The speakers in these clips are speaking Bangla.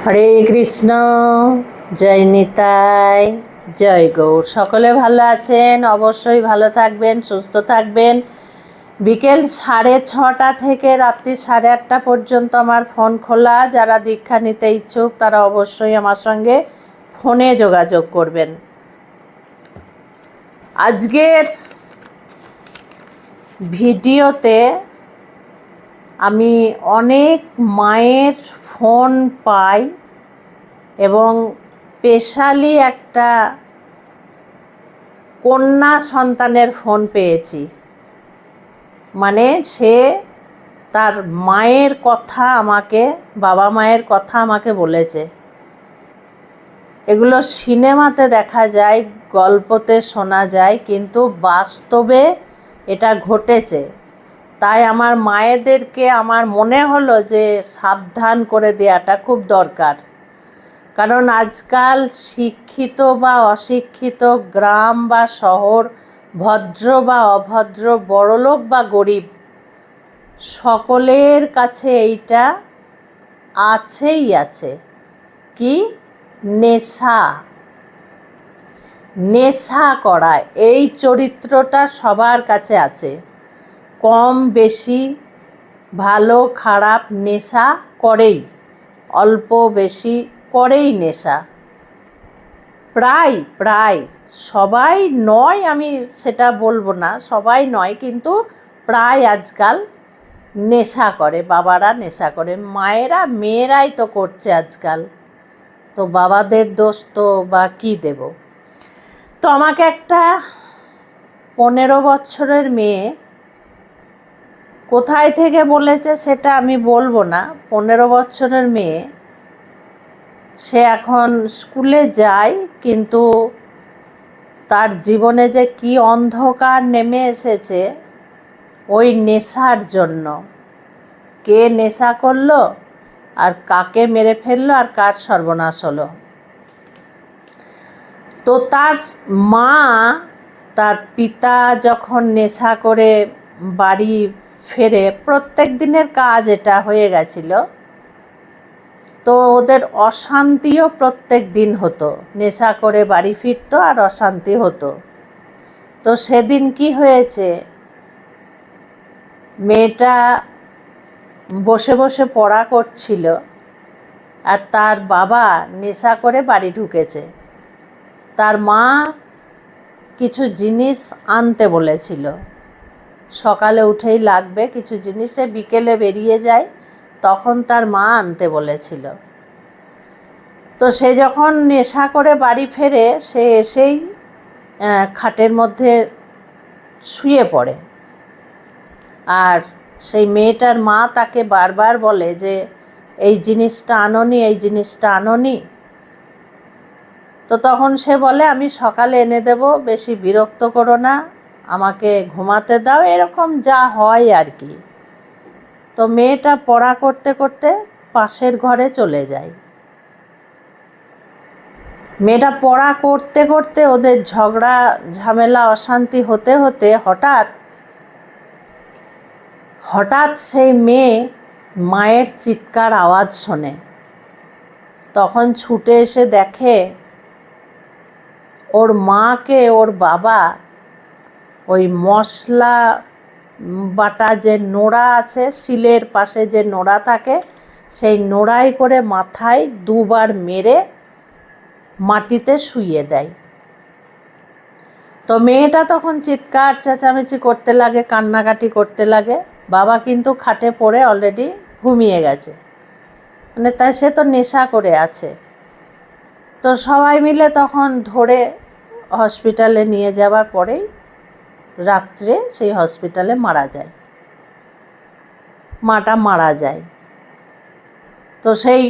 হরে কৃষ্ণ। জয় নিতাই, জয় গৌর। সকলে ভালো আছেন? অবশ্যই ভালো থাকবেন, সুস্থ থাকবেন। বিকেল 6:30 থেকে রাত্রি 8:30 পর্যন্ত আমার ফোন খোলা। যারা দীক্ষা নিতে ইচ্ছুক তারা অবশ্যই আমার সঙ্গে ফোনে যোগাযোগ করবেন। আজকের ভিডিওতে আমি অনেক মায়ের ফোন পাই এবং স্পেশালি একটা কন্যা সন্তানের ফোন পেয়েছি। মানে সে তার মায়ের কথা আমাকে, বাবা মায়ের কথা আমাকে বলেছে। এগুলো সিনেমাতে দেখা যায়, গল্পতে শোনা যায়, কিন্তু বাস্তবে এটা ঘটেছে। তাই আমার মায়েদেরকে আমার মনে হলো যে সাবধান করে দেওয়াটা খুব দরকার। কারণ আজকাল শিক্ষিত বা অশিক্ষিত, গ্রাম বা শহর, ভদ্র বা অভদ্র, বড়লোক বা গরিব, সকলের কাছে এইটা আছেই আছে। কি? নেশা। নেশা করা, এই চরিত্রটা সবার কাছে আছে। কম বেশি, ভালো খারাপ নেশা করেই, অল্প বেশি করেই নেশা। প্রায় সবাই নয়, আমি সেটা বলবো না, সবাই নয়, কিন্তু প্রায় আজকাল নেশা করে। বাবারা নেশা করে, মায়েরা, মেয়েরাই তো করছে আজকাল। তো বাবাদের দোষ তো বা কী দেব? তো আমাকে একটা 15 বছরের মেয়ে কোথায় থেকে বলেছে সেটা আমি বলবো না। 15 বছরের মেয়ে, সে এখন স্কুলে যায়, কিন্তু তার জীবনে যে কি অন্ধকার নেমে এসেছে ওই নেশার জন্য। কে নেশা করলো আর কাকে মেরে ফেললো আর কার সর্বনাশ হলো। তো তার মা, তার পিতা যখন নেশা করে বাড়ি ফেরে, প্রত্যেক দিনের কাজ এটা হয়ে গেছিল, তো ওদের অশান্তিও প্রত্যেক দিন হতো। নেশা করে বাড়ি ফিরতো আর অশান্তি হতো। তো সেদিন কি হয়েছে, মেয়েটা বসে বসে পড়া করছিল আর তার বাবা নেশা করে বাড়ি ঢুকেছে। তার মা কিছু জিনিস আনতে বলেছিল, সকালে উঠেই লাগবে কিছু জিনিস, সে বিকেলে বেরিয়ে যায়, তখন তার মা আনতে বলেছিল। তো সে যখন নেশা করে বাড়ি ফেরে, সে এসেই খাটের মধ্যে শুয়ে পড়ে। আর সেই মেয়েটার মা তাকে বারবার বলে যে এই জিনিসটা আনোনি, এই জিনিসটা আনোনি। তো তখন সে বলে আমি সকালে এনে দেব, বেশি বিরক্ত করো না, আমাকে ঘুমাতে দাও, এরকম যা হয় আর কি। তো মেয়েটা পড়া করতে করতে পাশের ঘরে চলে যায়। মেয়েটা পড়া করতে করতে ওদের ঝগড়া ঝামেলা অশান্তি হতে হতে হঠাৎ সেই মেয়ে মায়ের চিৎকার আওয়াজ শোনে। তখন ছুটে এসে দেখে ওর মাকে ওর বাবা ওই মশলা বাটা যে নোড়া আছে, শিলের পাশে যে নোড়া থাকে, সেই নোড়াই করে মাথায় 2 বার মেরে মাটিতে শুইয়ে দেয়। তো মেয়েটা তখন চিৎকার চেঁচামেচি করতে লাগে, কান্নাকাটি করতে লাগে। বাবা কিন্তু খাটে পড়ে অলরেডি ঘুমিয়ে গেছে, মানে তাই সে তো নেশা করে আছে। তো সবাই মিলে তখন ধরে হসপিটালে নিয়ে যাওয়ার পরেই রাত্রে সেই হসপিটালে মারা যায়, মাটা মারা যায়। তো সেই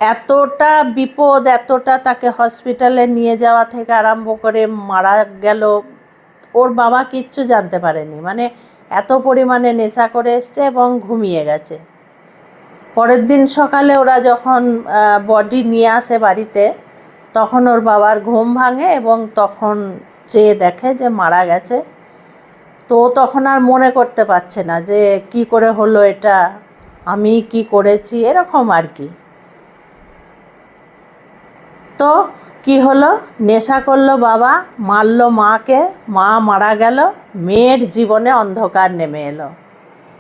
এতটা বিপদ, এতটা তাকে হসপিটালে নিয়ে যাওয়া থেকে আরম্ভ করে মারা গেল, ওর বাবা কিচ্ছু জানতে পারেনি। মানে এত পরিমাণে নেশা করে এসছে এবং ঘুমিয়ে গেছে। পরের দিন সকালে ওরা যখন বডি নিয়ে আসে বাড়িতে, তখন ওর বাবার ঘুম ভাঙে এবং তখন চেয়ে দেখে যে মারা গেছে। তো তখন আর মনে করতে পারছে না যে কি করে হলো এটা, আমি কি করেছি, এরকম আর কি। তো কি হলো, নেশা করলো বাবা, মারলো মাকে, মা মারা গেল, মেয়ের জীবনে অন্ধকার নেমে এলো।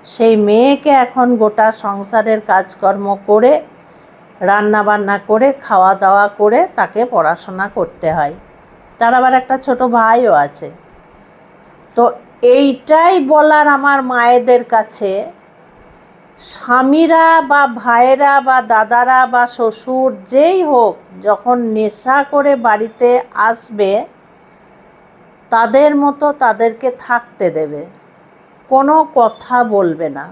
সেই মেয়েকে এখন গোটা সংসারের কাজকর্ম করে, রান্না বান্না করে, খাওয়া দাওয়া করে তাকে পড়াশোনা করতে হয়। তার আবার একটা ছোট ভাইও আছে। তো এইটাই বলার আমার মায়েদের কাছে, স্বামীরা বা ভাইয়েরা বা দাদারা বা শ্বশুর যেই হোক, যখন নেশা করে বাড়িতে আসবে তাদের মতো তাদেরকে থাকতে দেবে, কোনো কথা বলবে না,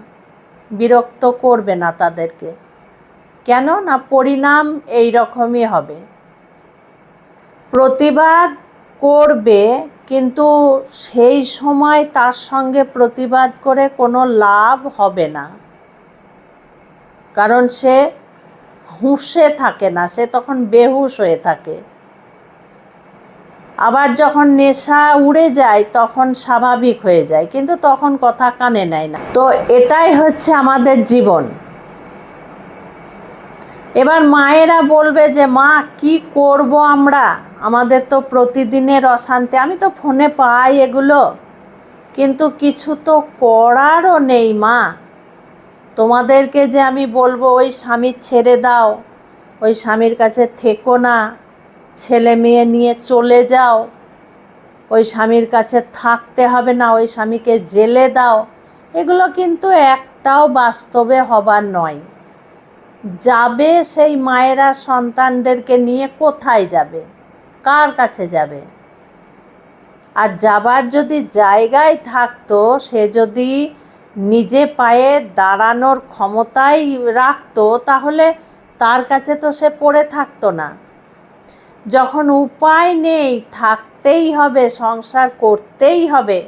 বিরক্ত করবে না তাদেরকে। কেন না, পরিণাম এই রকমই হবে। প্রতিবাদ করবে, কিন্তু সেই সময় তার সঙ্গে প্রতিবাদ করে কোনো লাভ হবে না, কারণ সে হুঁশে থাকে না, সে তখন বেহুশ হয়ে থাকে। আবার যখন নেশা উড়ে যায় তখন স্বাভাবিক হয়ে যায়, কিন্তু তখন কথা কানে নেয় না। তো এটাই হচ্ছে আমাদের জীবন। এবার মায়েরা বলবে যে মা কি করব আমরা, আমাদের তো প্রতিদিনের অশান্তি, আমি তো ফোনে পাই এগুলো, কিন্তু কিছু তো করারও নেই মা। তোমাদেরকে যে আমি বলবো ওই স্বামী ছেড়ে দাও, ওই স্বামীর কাছে থেকো না, ছেলে মেয়ে নিয়ে চলে যাও, ওই স্বামীর কাছে থাকতে হবে না, ওই স্বামীকে জেলে দাও, এগুলো কিন্তু একটাও বাস্তবে হবার নয়। যাবে সেই মায়েরা সন্তানদেরকে নিয়ে কোথায় যাবে, কার কাছে যাবে? আর যাবার যদি জায়গায় থাকতো, সে যদি নিজে পায়ে দাঁড়ানোর ক্ষমতাই রাখতো, তাহলে তার কাছে তো সে পড়ে থাকতো না। যখন উপায় নেই, থাকতেই হবে, সংসার করতেই হবে,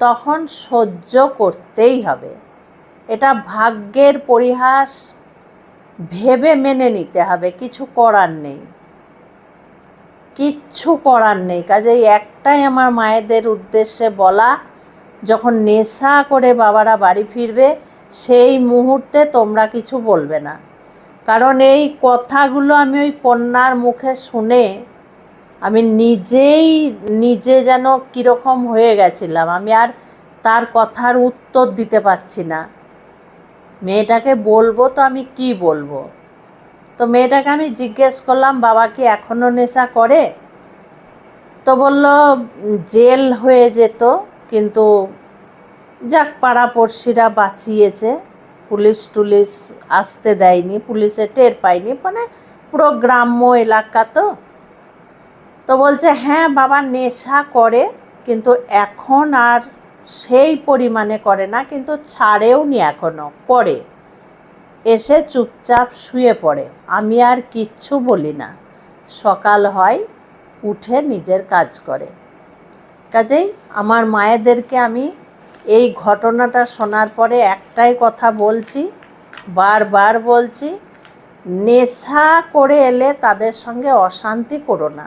তখন সহ্য করতেই হবে। এটা ভাগ্যের পরিহাস ভেবে মেনে নিতে হবে, কিছু করার নেই, কিচ্ছু করার নেই। কাজেই একটাই আমার মায়েদের উদ্দেশ্যে বলা, যখন নেশা করে বাবারা বাড়ি ফিরবে সেই মুহূর্তে তোমরা কিছু বলবে না, কারণ এই কথাগুলো আমি ওই কন্যার মুখে শুনে আমি নিজে যেন কীরকম হয়ে গেছিলাম। আমি আর তার কথার উত্তর দিতে পারছি না। মেয়েটাকে বলবো তো আমি কি বলবো? তো মেয়েটাকে আমি জিজ্ঞেস করলাম, বাবা কি এখনও নেশা করে? তো বলল জেল হয়ে যেত, কিন্তু যাক পাড়াপড়শিরা বাঁচিয়েছে, পুলিশ আসতে দেয়নি, পুলিশে টের পায়নি, মানে পুরো গ্রাম্য এলাকা। তো বলছে হ্যাঁ বাবা নেশা করে, কিন্তু এখন আর সেই পরিমাণে করে না, কিন্তু ছাড়েও নি, এখনও করে, এসে চুপচাপ শুয়ে পড়ে, আমি আর কিচ্ছু বলি না, সকাল হয় উঠে নিজের কাজ করে। কাজেই আমার মায়েদেরকে আমি এই ঘটনাটা শোনার পরে একটাই কথা বলছি, বারবার বলছি, নেশা করে এলে তাদের সঙ্গে অশান্তি করো না,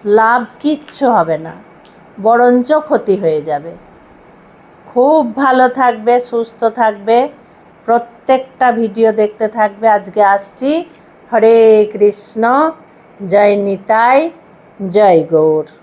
লাভ কিচ্ছু হবে না, বরঞ্চ ক্ষতি হয়ে যাবে। খুব ভালো থাকবে, সুস্থ থাকবে, প্রত্যেকটা ভিডিও দেখতে থাকবে। আজকে আসছি। হরে কৃষ্ণ, জয় নিতাই, জয় গৌর।